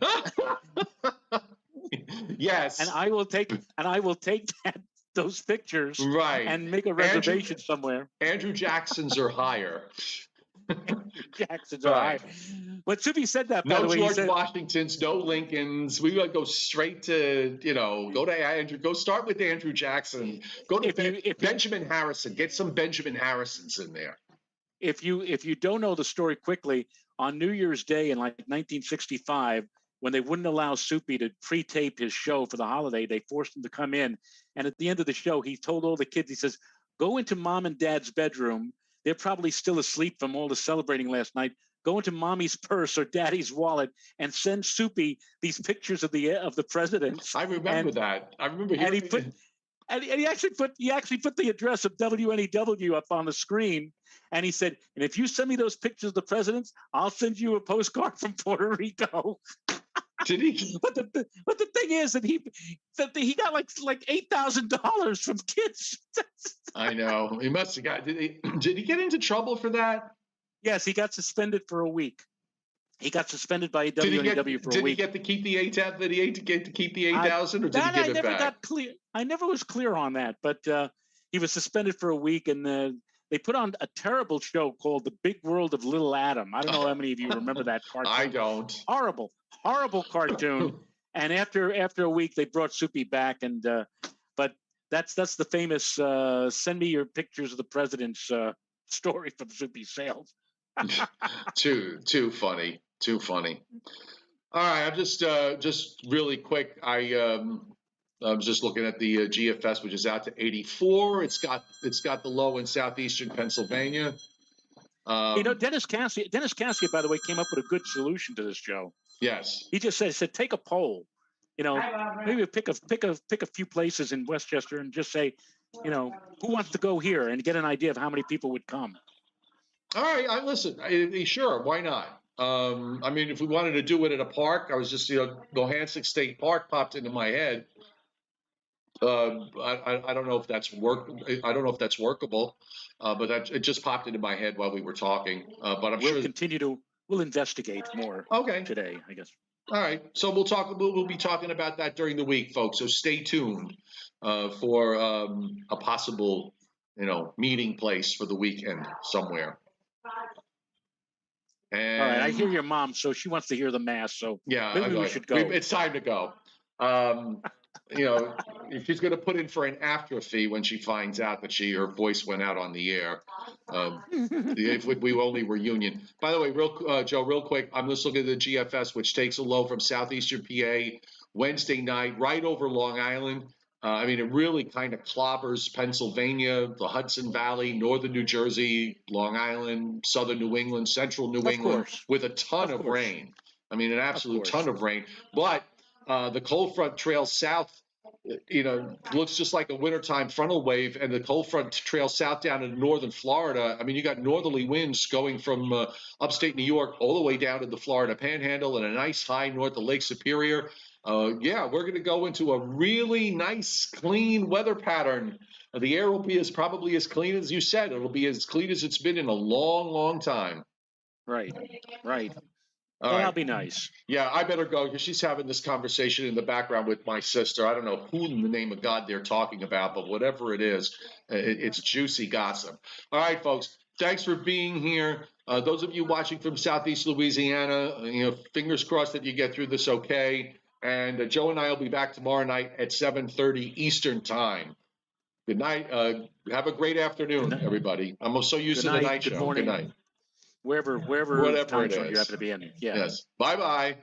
Yes. And I will take those pictures, right, and make a reservation somewhere. Andrew Jackson's are higher. Jackson's are higher. But Soupy said that, by the way. No George Washingtons, no Lincolns. We would go straight to, go to Andrew. Go start with Andrew Jackson. Go to Benjamin Harrison. Get some Benjamin Harrisons in there. If you don't know the story quickly, on New Year's Day in like 1965, when they wouldn't allow Soupy to pre-tape his show for the holiday, they forced him to come in. And at the end of the show, he told all the kids, he says, go into mom and dad's bedroom. They're probably still asleep from all the celebrating last night. Go into mommy's purse or daddy's wallet and send Soupy these pictures of the president. I remember that. I remember hearing and he actually put the address of WNEW up on the screen. And he said, and if you send me those pictures of the presidents, I'll send you a postcard from Puerto Rico. Did he? But the thing is that he got like $8,000 from kids. I know. He must have got. Did he get into trouble for that? Yes, he got suspended for a week. He got suspended by WNEW for a week. Did he get to keep the $8,000? Did he get to keep the $8,000, or did he give it back? I never got clear. I never was clear on that, but he was suspended for a week, and they put on a terrible show called The Big World of Little Adam. I don't know how many of you remember that cartoon. I don't. Horrible cartoon. And after a week, they brought Soupy back, and but that's the famous send me your pictures of the president's story from Soupy sales. Too funny. Too funny. All right, I'm just really quick. I'm just looking at the GFS, which is out to 84. It's got the low in southeastern Pennsylvania. Dennis Cassidy, by the way, came up with a good solution to this, Joe. Yes. He just said take a poll. Hi, Maybe pick a few places in Westchester and just say, who wants to go here, and get an idea of how many people would come. All right, listen. Sure, why not? I mean, if we wanted to do it at a park, I was just, Johansick State Park popped into my head. I don't know if that's I don't know if that's workable, but it just popped into my head while we were talking. But I'm sure we'll investigate more. Okay. Today, I guess. All right, so we'll be talking about that during the week, folks. So stay tuned for a possible, meeting place for the weekend somewhere. And, all right, I hear your mom, so she wants to hear the mass. So yeah, maybe we should go. It's time to go. She's going to put in for an after fee when she finds out that her voice went out on the air. If we only were union. By the way, Joe, real quick, I'm just looking at the GFS, which takes a low from southeastern PA Wednesday night right over Long Island. I mean, it really kind of clobbers Pennsylvania, the Hudson Valley, northern New Jersey, Long Island, southern New England, central New England, with a ton of rain. I mean, an absolute ton of rain. But the cold front trails south, looks just like a wintertime frontal wave, and the cold front trails south down into northern Florida. I mean, you got northerly winds going from upstate New York all the way down to the Florida Panhandle, and a nice high north of Lake Superior. We're going to go into a really nice, clean weather pattern. The air will be probably as clean as you said. It'll be as clean as it's been in a long, long time. Right. All right. That'll be nice. Yeah, I better go because she's having this conversation in the background with my sister. I don't know who in the name of God they're talking about, but whatever it is, it's juicy gossip. All right, folks, thanks for being here. Those of you watching from Southeast Louisiana, fingers crossed that you get through this okay. And Joe and I will be back tomorrow night at 7:30 Eastern Time. Good night. Have a great afternoon, everybody. I'm so used to the night show. Good morning. Good night. Wherever Whatever time it zone is. you happen to be in. Yeah. Yes. Bye-bye.